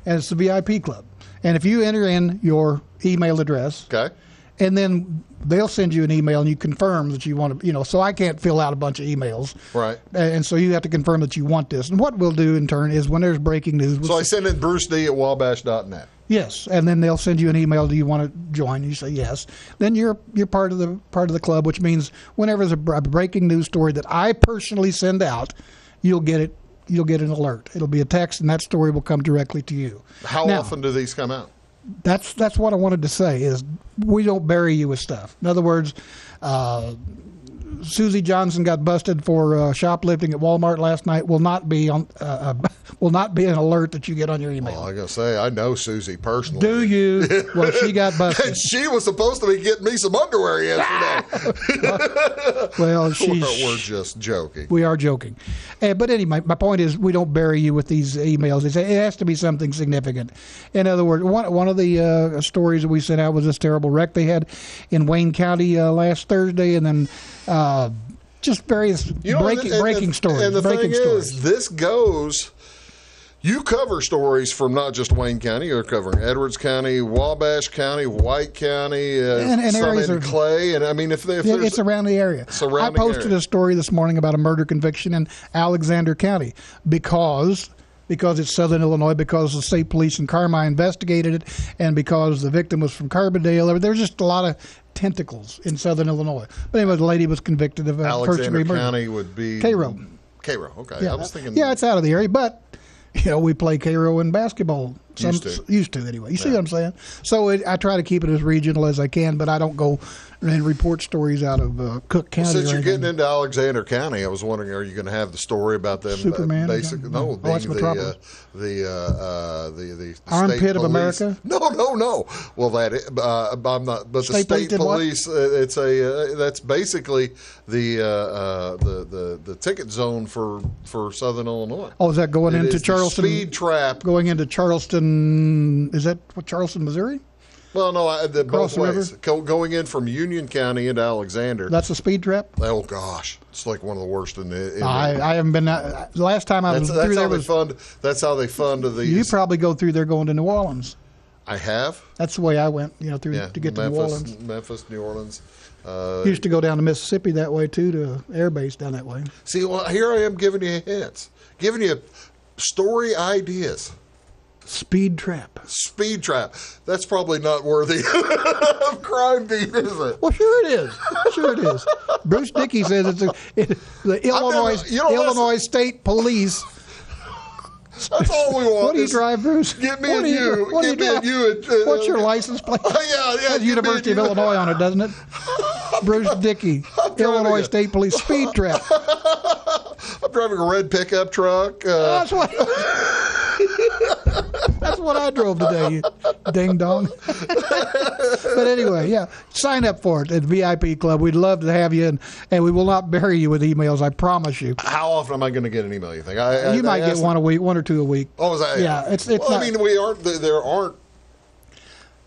and it's the VIP Club. And if you enter in your email address, okay, and then they'll send you an email and you confirm that you want to, so I can't fill out a bunch of emails. Right. And so you have to confirm that you want this. And what we'll do in turn is when there's breaking news. So I send it bruced@wabash.net. Yes, and then they'll send you an email. Do you want to join? You say yes. Then you're part of the club, which means whenever there's a breaking news story that I personally send out, you'll get it. You'll get an alert. It'll be a text, and that story will come directly to you. How often do these come out? That's what I wanted to say is we don't bury you with stuff. In other words, Susie Johnson got busted for shoplifting at Walmart last night. Will not be an alert that you get on your email. Well, I gotta say, I know Susie personally. Do you? Well, she got busted. And she was supposed to be getting me some underwear yesterday. Well, we're just joking. We are joking. But anyway, my point is we don't bury you with these emails. It has to be something significant. In other words, one of the stories that we sent out was this terrible wreck they had in Wayne County last Thursday, and then just various breaking stories. And the thing is, this goes. You cover stories from not just Wayne County. You're covering Edwards County, Wabash County, White County, and some areas in Clay. And I mean, if there's it's around the area. I posted a story this morning about a murder conviction in Alexander County because it's Southern Illinois, because the state police in Carmi investigated it, and because the victim was from Carbondale. There's just a lot of tentacles in Southern Illinois. But anyway, the lady was convicted of first-degree murder. Alexander County would be Cairo. Cairo, okay. Yeah. I was thinking. Yeah, it's out of the area, but we play Cairo in basketball. Used to anyway. You see what I'm saying? So I try to keep it as regional as I can, but I don't go and report stories out of Cook County. Since you're getting into Alexander County, I was wondering, are you going to have the story about them? Superman? No, being that's Metropolis. the Armpit of police. America? No. Well, I'm not. But the state police. It's that's basically the ticket zone for Southern Illinois. Oh, is that going into Charleston? Speed trap going into Charleston. Is that Charleston, Missouri? Well, no, both ways. Going in from Union County into Alexander. That's a speed trap? Oh, gosh. It's like one of the worst in the... I haven't been... the last time I was through there was... That's how they fund these... You probably go through there going to New Orleans. I have. That's the way I went, to get to New Orleans. Memphis, New Orleans. Used to go down to Mississippi that way, too, to Air Base down that way. See, well, here I am giving you hints. Giving you story ideas. Speed trap. That's probably not worthy of Crime Beat, is it? Well, sure it is. Bruce Dickey says the Illinois State Police. That's all we want. What do you drive, Bruce? Get me and you. What's your license plate? Yeah. Has University of Illinois on it, doesn't it? Bruce Dickey, Illinois State Police speed trap. I'm driving a red pickup truck. That's what I drove today, you ding dong. But anyway, yeah, sign up for it at VIP Club. We'd love to have you, and we will not bury you with emails. I promise you. How often am I going to get an email? You think? You might get one a week, one or two a week. Oh, is that? Yeah, it's. Well, I mean, there aren't.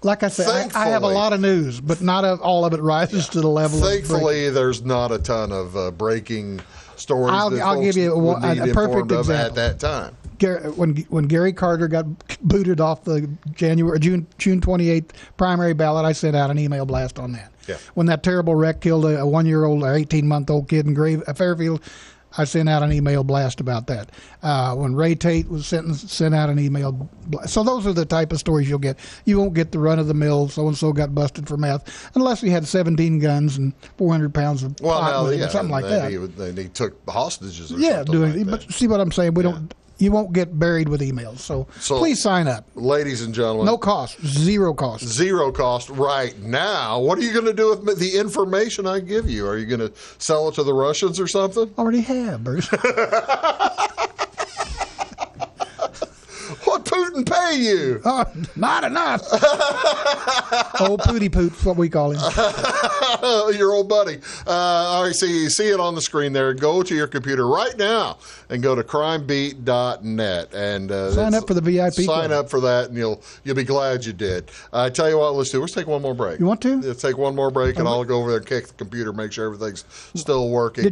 Like I said, I have a lot of news, but not all of it rises to the level. Thankfully, there's not a ton of breaking stories. I'll give you a perfect example at that time. When Gary Carter got booted off the June 28th primary ballot, I sent out an email blast on that. Yeah. When that terrible wreck killed a 1-year-old or 18-month-old kid in Fairfield, I sent out an email blast about that. When Ray Tate was sentenced, sent out an email blast. So those are the type of stories you'll get. You won't get the run-of-the-mill, so-and-so got busted for meth, unless he had 17 guns and 400 pounds of pot with him, something like that. He took hostages or something like that. But see what I'm saying? You won't get buried with emails. So please sign up. Ladies and gentlemen. No cost. Zero cost. Zero cost right now. What are you going to do with the information I give you? Are you going to sell it to the Russians or something? Already have, Bruce. What Putin pay you? Not enough. Old Pooty Poot's what we call him. Your old buddy. All right, see it on the screen there. Go to your computer right now and go to crimebeat.net and sign up for the VIP. Sign up for that, and you'll be glad you did. I tell you what, let's take one more break. You want to? Let's take one more break, and I'll go over there and kick the computer, make sure everything's still working.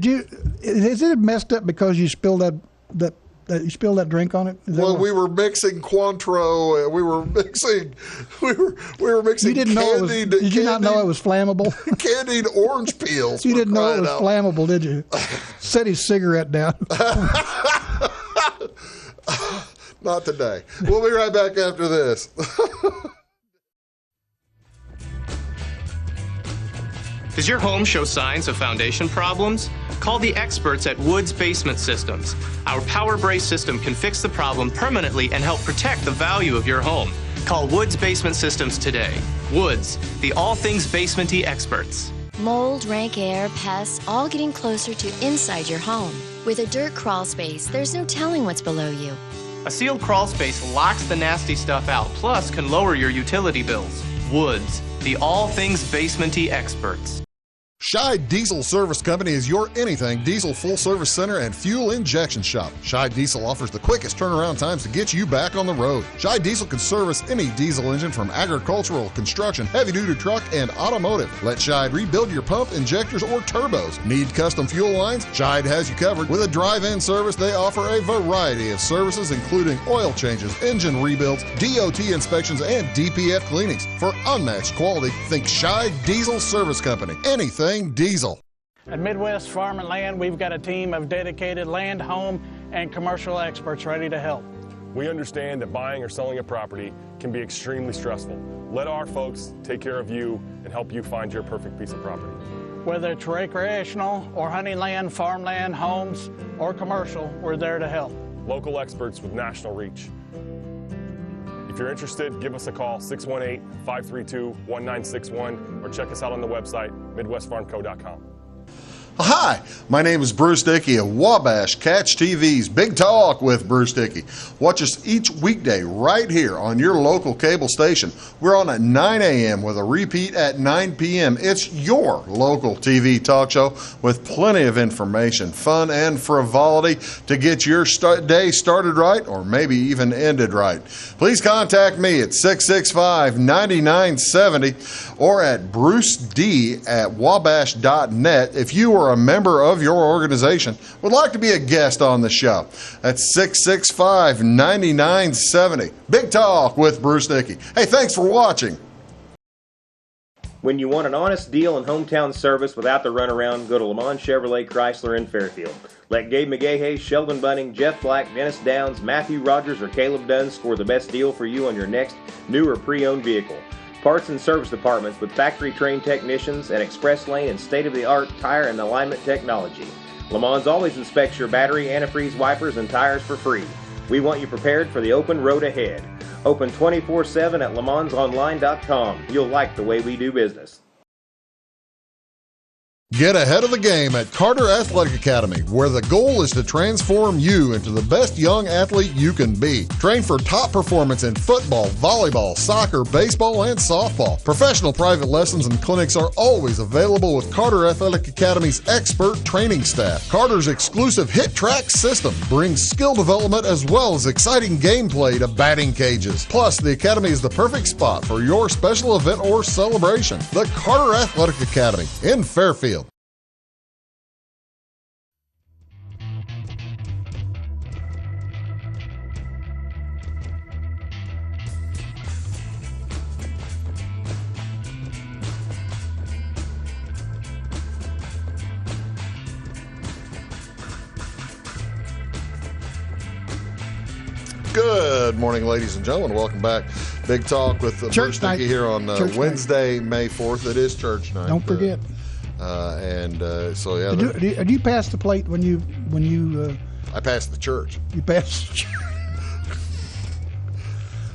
Is it messed up because you spilled that You spilled that drink on it? Well, we were mixing Cointreau. We were mixing. We were mixing. You didn't know it was. Did you not know it was flammable? Candied orange peels. You didn't know it was flammable, did you? Set his cigarette down. Not today. We'll be right back after this. Does your home show signs of foundation problems? Call the experts at Woods Basement Systems. Our Power Brace system can fix the problem permanently and help protect the value of your home. Call Woods Basement Systems today. Woods, the all things basement-y experts. Mold, rank air, pests, all getting closer to inside your home. With a dirt crawl space, there's no telling what's below you. A sealed crawl space locks the nasty stuff out, plus can lower your utility bills. Woods, the all things basement-y experts. Scheid Diesel Service Company is your anything diesel full-service center and fuel injection shop. Scheid Diesel offers the quickest turnaround times to get you back on the road. Scheid Diesel can service any diesel engine from agricultural, construction, heavy-duty truck, and automotive. Let Scheid rebuild your pump, injectors, or turbos. Need custom fuel lines? Scheid has you covered. With a drive-in service, they offer a variety of services, including oil changes, engine rebuilds, DOT inspections, and DPF cleanings. For unmatched quality, think Scheid Diesel Service Company. Anything diesel. At Midwest Farm and Land, we've got a team of dedicated land, home, and commercial experts ready to help. We understand that buying or selling a property can be extremely stressful. Let our folks take care of you and help you find your perfect piece of property. Whether it's recreational or hunting land, farmland, homes, or commercial, we're there to help. Local experts with national reach. If you're interested, give us a call, 618-532-1961, or check us out on the website, MidwestFarmCo.com. Hi, my name is Bruce Dickey of Wabash Catch TV's Big Talk with Bruce Dickey. Watch us each weekday right here on your local cable station. We're on at 9 a.m. with a repeat at 9 p.m. It's your local TV talk show with plenty of information, fun, and frivolity to get your day started right or maybe even ended right. Please contact me at 665-9970 or at bruced@wabash.net if you are a member of your organization would like to be a guest on the show. That's 665-9970. Big Talk with Bruce Dickey. Hey, thanks for watching. When you want an honest deal and hometown service without the runaround, go to Lemons Chevrolet Chrysler in Fairfield. Let Gabe McGahey, Sheldon Bunning, Jeff Black, Dennis Downs, Matthew Rogers, or Caleb Dunn score the best deal for you on your next new or pre-owned vehicle. Parts and service departments with factory-trained technicians, an express lane, and state-of-the-art tire and alignment technology. Le Mans always inspects your battery, antifreeze, wipers, and tires for free. We want you prepared for the open road ahead. Open 24/7 at lemansonline.com. You'll like the way we do business. Get ahead of the game at Carter Athletic Academy, where the goal is to transform you into the best young athlete you can be. Train for top performance in football, volleyball, soccer, baseball, and softball. Professional private lessons and clinics are always available with Carter Athletic Academy's expert training staff. Carter's exclusive Hit Track system brings skill development as well as exciting gameplay to batting cages. Plus, the Academy is the perfect spot for your special event or celebration. The Carter Athletic Academy in Fairfield. Good morning, ladies and gentlemen. Welcome back. Big Talk with Bruce Dickey here on Wednesday, May 4th. It is church night. Don't forget. So yeah. Did you pass the plate when you? I passed the church. You passed the church.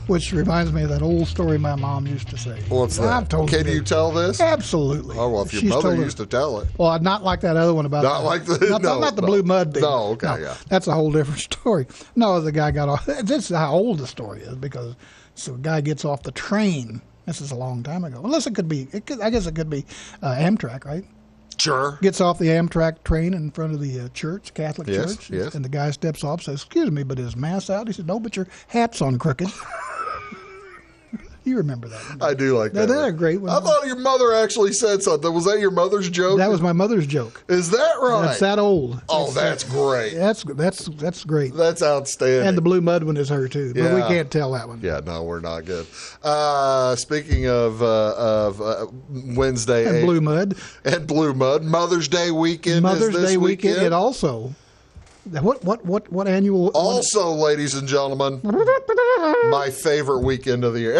Which reminds me of that old story my mom used to say. What's that? I've told Can you tell this? Absolutely. Oh, well, if your mother used to tell it. Well, not like that other one about not the blue mud thing. No, okay, yeah. That's a whole different story. No, the guy got off. This is how old the story is, because so the guy gets off the train. This is a long time ago. Unless I guess it could be Amtrak, right? Sure. Gets off the Amtrak train in front of the church, Catholic church. Yes. And the guy steps off, says, "Excuse me, but is Mass out?" He said, "No, but your hat's on crooked." You remember that one. I do like that. They're a great one. I thought your mother actually said something. Was that your mother's joke? That was my mother's joke. Is that right? That's that old. That's great. That's great. That's outstanding. And the Blue Mud one is her too, but we can't tell that one. Yeah, no, we're not good. Speaking of Wednesday and Blue Mud, Mother's Day weekend. Mother's is this Day weekend. And also, what annual? Also, ladies and gentlemen, my favorite weekend of the year.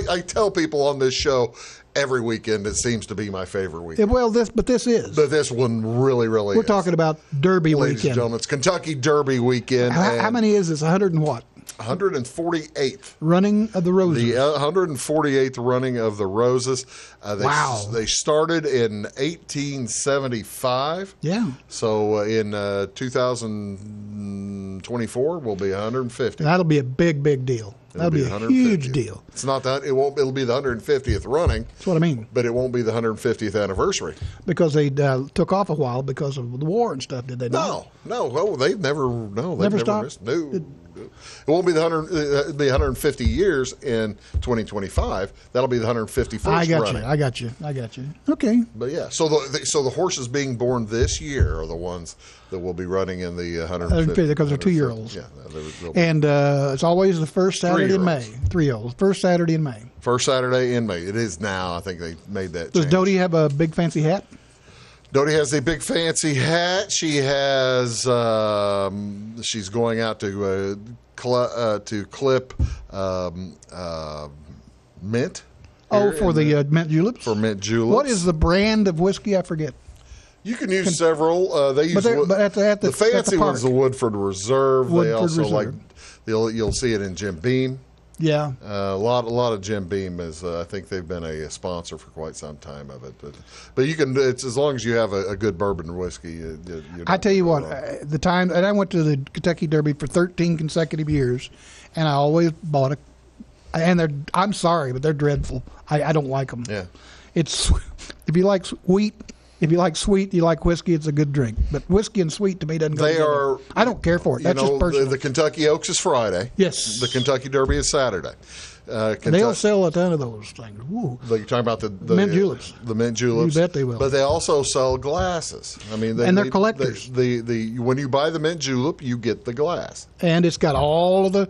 I tell people on this show every weekend it seems to be my favorite weekend. Well, this is. But this one really We're is. talking about Derby ladies weekend. And gentlemen, it's Kentucky Derby weekend. How many is this? 100 and what? 148th running of the Roses. The 148th running of the Roses. Wow! They started in 1875. Yeah. So in 2024 will be 150. That'll be a big deal. That'll be a huge deal. It's not that it'll be the 150th running. That's what I mean. But it won't be the 150th anniversary because they took off a while because of the war and stuff. Did they not? No, they've never stopped. Missed. No. It won't be the 150 years in 2025. That'll be the 151st running. I got you. Okay. But yeah, so the horses being born this year are the ones that will be running in the 150 because they're 2-year-olds. Yeah, and it's always the first Saturday in May. 3-year-olds. First Saturday in May. First Saturday in May. It is now. I think they made that. Does change. Dodie have a big fancy hat? Dodie has a big fancy hat. She has. She's going out to clip mint. For the mint juleps. For mint juleps. What is the brand of whiskey? I forget. You can use several. They use the fancy one's the Woodford Reserve. They also Reserve. You'll see it in Jim Beam. Yeah, a lot of Jim Beam is. I think they've been a sponsor for quite some time of it. But you can. It's as long as you have a good bourbon whiskey. I tell you what, the time and I went to the Kentucky Derby for 13 consecutive years, and I always bought and I'm sorry, but they're dreadful. I don't like them. Yeah, it's if you like sweet. If you like sweet, you like whiskey, it's a good drink. But whiskey and sweet to me doesn't go together. I don't care for it. That's just personal. The Kentucky Oaks is Friday. Yes. The Kentucky Derby is Saturday. They'll sell a ton of those things. Woo. You're talking about the mint juleps. The mint juleps. You bet they will. But they also sell glasses. I mean, they're collectors. When you buy the mint julep, you get the glass. And it's got all of the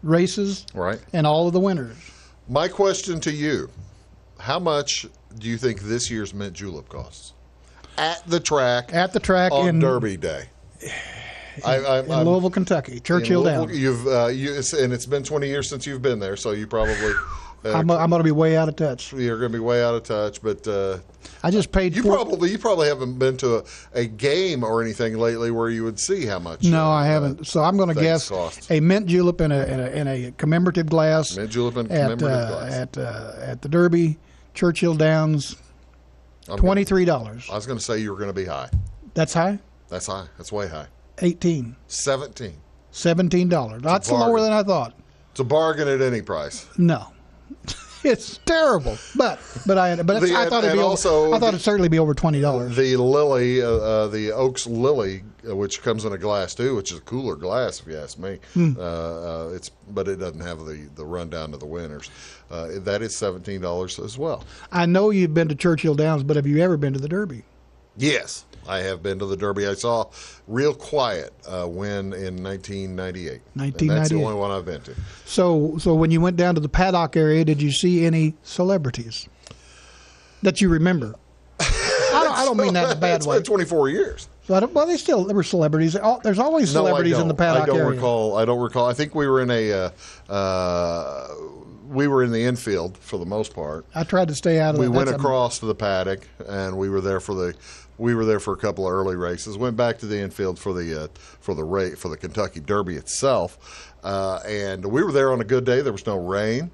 races. Right. And all of the winners. My question to you: how much do you think this year's mint julep costs? At the track on Derby Day. In Louisville, Kentucky, Churchill Downs. And it's been 20 years since you've been there, so you probably. I'm going to be way out of touch. You're going to be way out of touch, but I just paid. You probably haven't been to a game or anything lately where you would see how much. No, I haven't. So I'm going to guess cost. A mint julep in a commemorative glass. Mint julep in commemorative glass at the Derby, Churchill Downs. $23. I was going to say you were going to be high. That's high? That's high. That's way high. 18. 17. $17. That's lower than I thought. It's a bargain at any price. No. It's terrible. But I thought it'd certainly be over $20. The Lily, the Oaks Lily, which comes in a glass too, which is a cooler glass if you ask me. But it doesn't have the rundown of the winners. That is $17 as well. I know you've been to Churchill Downs, but have you ever been to the Derby? Yes, I have been to the Derby. I saw Real Quiet win in 1998. And that's the only one I've been to. So when you went down to the paddock area, did you see any celebrities that you remember? I don't mean that in a bad way. It's been 24 years. So there were celebrities. There's always celebrities in the paddock area. I don't recall. I think we were in the infield for the most part. I tried to stay out of it. We went across to the paddock, and we were there for a couple of early races. Went back to the infield for the Kentucky Derby itself, and we were there on a good day. There was no rain,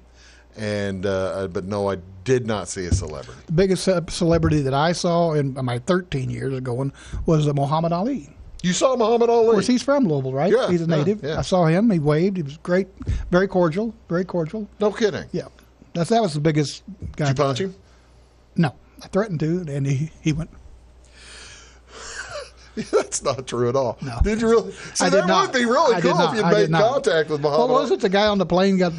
but no, I did not see a celebrity. The biggest celebrity that I saw in my 13 years ago was Muhammad Ali. You saw Muhammad Ali? Of course, he's from Louisville, right? Yeah, he's a native. Yeah. I saw him. He waved. He was great. Very cordial. Very cordial. No kidding. Yeah. That was the biggest guy. Did you punch him? No. I threatened to, and he went. That's not true at all. No. Did you really? See, I did that not. would be really I did cool not. if you I made did not. contact with Muhammad. What was it? The guy on the plane got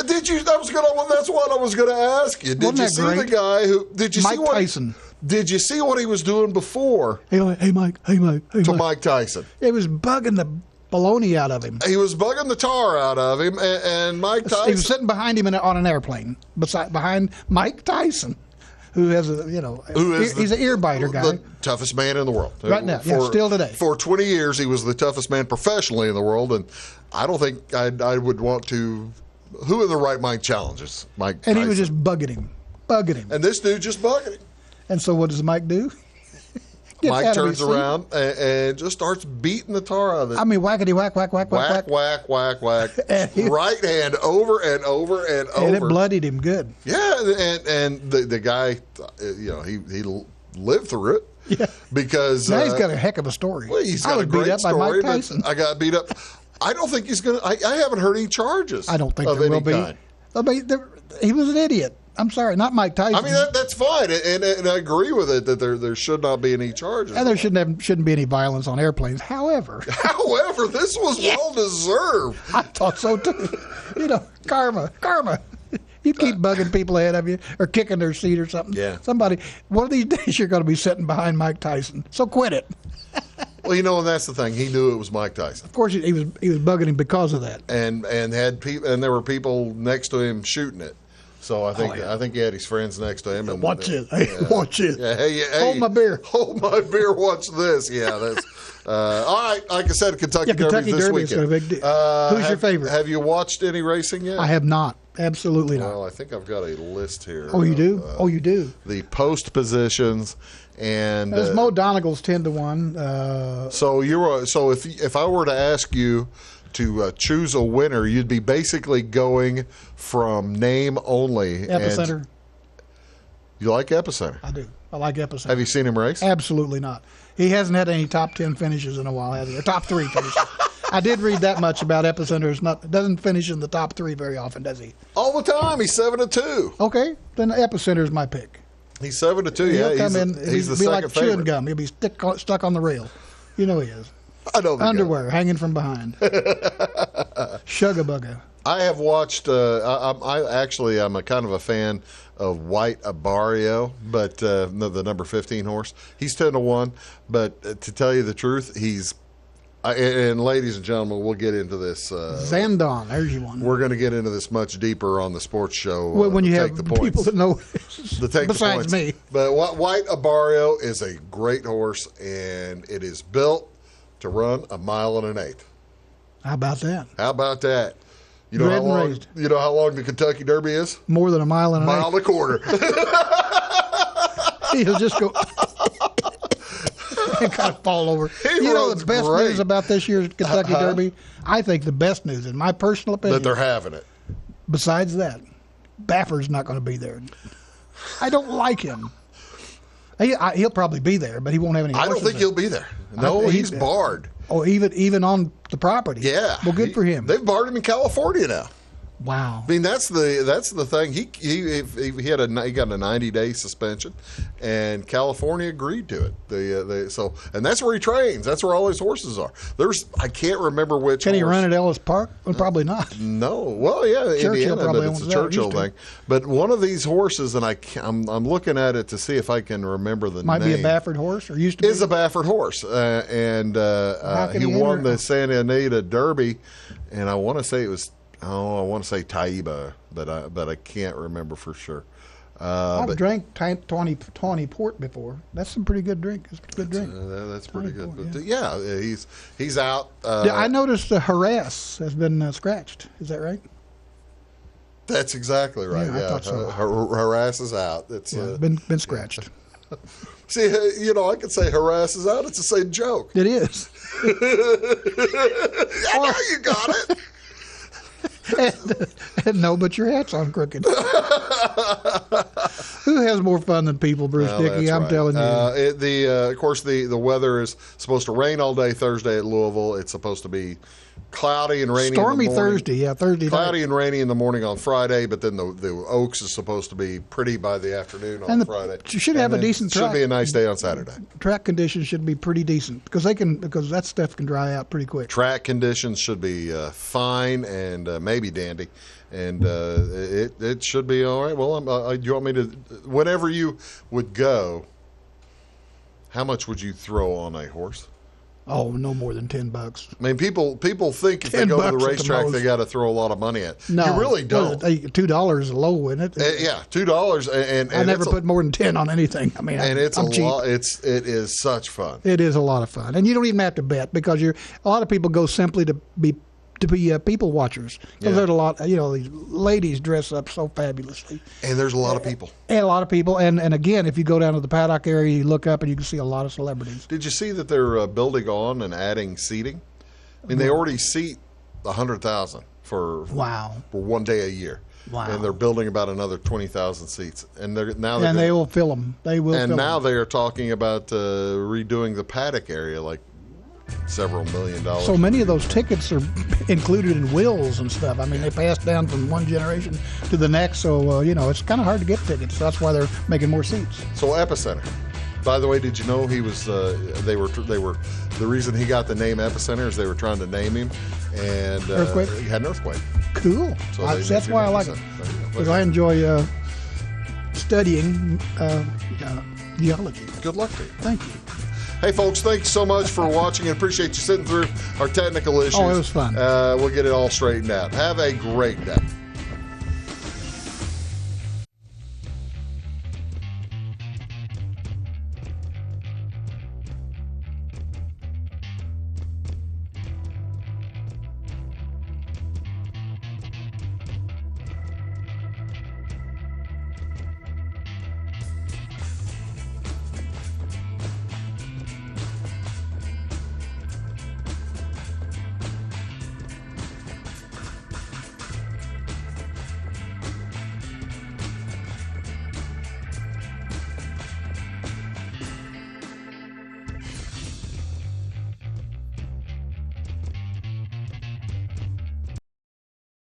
Did you? That's what I was going to ask you. Did Wasn't you that see great? the guy who? Did you Mike see what? Tyson. Did you see what he was doing before? Hey, Mike. Hey, Mike. Hey, to Mike. Mike Tyson? It was bugging the baloney out of him. He was bugging the tar out of him, and Mike Tyson. He was sitting behind him on an airplane, behind Mike Tyson, who has he's an ear biter guy. The toughest man in the world. Right now, still today. For 20 years, he was the toughest man professionally in the world, and I don't think I would want to. Who in the right mind challenges Mike Tyson? And he was just bugging him. And this dude just bugging him. And so what does Mike do? Mike turns around and just starts beating the tar out of it. I mean, whackety whack, whack, whack, whack, whack, whack, whack. Right hand over and over and over. And it bloodied him good. Yeah, and the guy, he lived through it. Yeah. Because now he's got a heck of a story. Well, he's got I was a great beat up story, by Mike Tyson. I got beat up. I don't think he's going to. I haven't heard any charges. I don't think of there will any be. kind. I mean, he was an idiot. I'm sorry, not Mike Tyson. I mean, that's fine, and I agree with it that there should not be any charges. And there shouldn't be any violence on airplanes. However, this was well deserved. I thought so too. Karma. You keep bugging people ahead of you or kicking their seat or something. Yeah. Somebody, one of these days you're going to be sitting behind Mike Tyson. So quit it. Well, and that's the thing. He knew it was Mike Tyson. Of course, he was bugging him because of that. And had people, and there were people next to him shooting it. So I think he had his friends next to him. And watch it. Hey, watch it. Yeah, hey, hold my beer. Hold my beer. Watch this. Yeah, that's all right. Like I said, Kentucky Derby this weekend. Who's your favorite? Have you watched any racing yet? I have not. Absolutely not. Well, I think I've got a list here. Oh, you do? You do. The post positions. And there's Mo Donegal's 10-1. So if I were to ask you to choose a winner, you'd be basically going from name only. Epicenter. And you like Epicenter? I do. I like Epicenter. Have you seen him race? Absolutely not. He hasn't had any top 10 finishes in a while, has he? Or top 3 finishes. I did read that much about Epicenter. Doesn't finish in the top 3 very often, does he? All the time. He's 7-2. Okay, then Epicenter's my pick. He's 7-2. He'll Yeah, come in. He's the be second like favorite. chewing gum. He'll be stuck on the rail. You know he is. I know the underwear hanging from behind. Shugga bugga. I have watched. I'm a kind of a fan of White Abarrio, but the number 15 horse. He's 10-1. But to tell you the truth, and ladies and gentlemen, we'll get into this. Zandon, there's your one. We're going to get into this much deeper on the sports show. When you have people that know besides me. But White Abarrio is a great horse, and it is built to run 1.1 miles. How about that? You know how long the Kentucky Derby is? More than 1.1 miles. 1.25 miles. He'll just go and kind of fall over. The best news about this year's Kentucky Derby? I think the best news, in my personal opinion, that they're having it. Besides that, Baffer's not going to be there. I don't like him. He'll probably be there, but he won't have any horses. I don't think he'll be there. No, he's barred. Oh, even on the property. Yeah. Well, good for him. They've barred him in California now. Wow. I mean, that's the thing. He got a 90-day suspension, and California agreed to it. And that's where he trains. That's where all his horses are. I can't remember which. Can he run at Ellis Park? Well, probably not. No. Well, yeah, Churchill Indiana, but it's a Churchill thing. But one of these horses, and I'm looking at it to see if I can remember the name. Might be a Baffert horse, or used to be. Is a Baffert horse, and he won the Santa Anita Derby, and I want to say it was. I want to say Taiba, but I can't remember for sure. I've drank 20 port before. That's some pretty good drink. It's a good drink. That's pretty good. Port, but yeah, he's out. I noticed the Harass has been scratched. Is that right? That's exactly right. Yeah, I thought so. Harass is out. It's been scratched. See, I could say Harass is out. It's the same joke. It is. I know you got it. and no, but your hat's on crooked. Who has more fun than people, Bruce Dickey? I'm telling you. Of course, the weather is supposed to rain all day Thursday at Louisville. It's supposed to be cloudy and rainy. Stormy in the morning. Thursday, yeah, Thursday. Cloudy night. and rainy in the morning on Friday, but then the Oaks is supposed to be pretty by the afternoon on Friday. You should have a decent track. Should be a nice day on Saturday. Track conditions should be pretty decent because that stuff can dry out pretty quick. Track conditions should be fine and maybe dandy, and it should be all right. Well, you want me to? Whenever you would go, how much would you throw on a horse? Oh, no more than $10. I mean, people think if they go to the racetrack, they got to throw a lot of money at. No, you really don't. $2 is low, isn't it? Yeah, $2, and I never put more than 10 on anything. I mean, and it's I'm a cheap. lot. It is such fun. It is a lot of fun, and you don't even have to bet because a lot of people go simply to be people watchers because there's a lot. These ladies dress up so fabulously, and there's a lot of people. And again, if you go down to the paddock area, you look up and you can see a lot of celebrities. Did you see that they're building on and adding seating? I mean, they already seat 100,000 for one day a year. Wow. And they're building about another 20,000 seats, and they will fill them. They will. And fill now them. they are talking about redoing the paddock area, like several $1 million. So many of those tickets are included in wills and stuff. I mean, they pass down from one generation to the next. So it's kind of hard to get tickets. So that's why they're making more seats. So Epicenter. By the way, did you know he was? They were. The reason he got the name Epicenter is they were trying to name him, and earthquake. He had an earthquake. Cool. So that's why I like it because I enjoy studying geology. Good luck to you. Thank you. Hey, folks, thanks so much for watching and appreciate you sitting through our technical issues. Oh, it was fun. We'll get it all straightened out. Have a great day.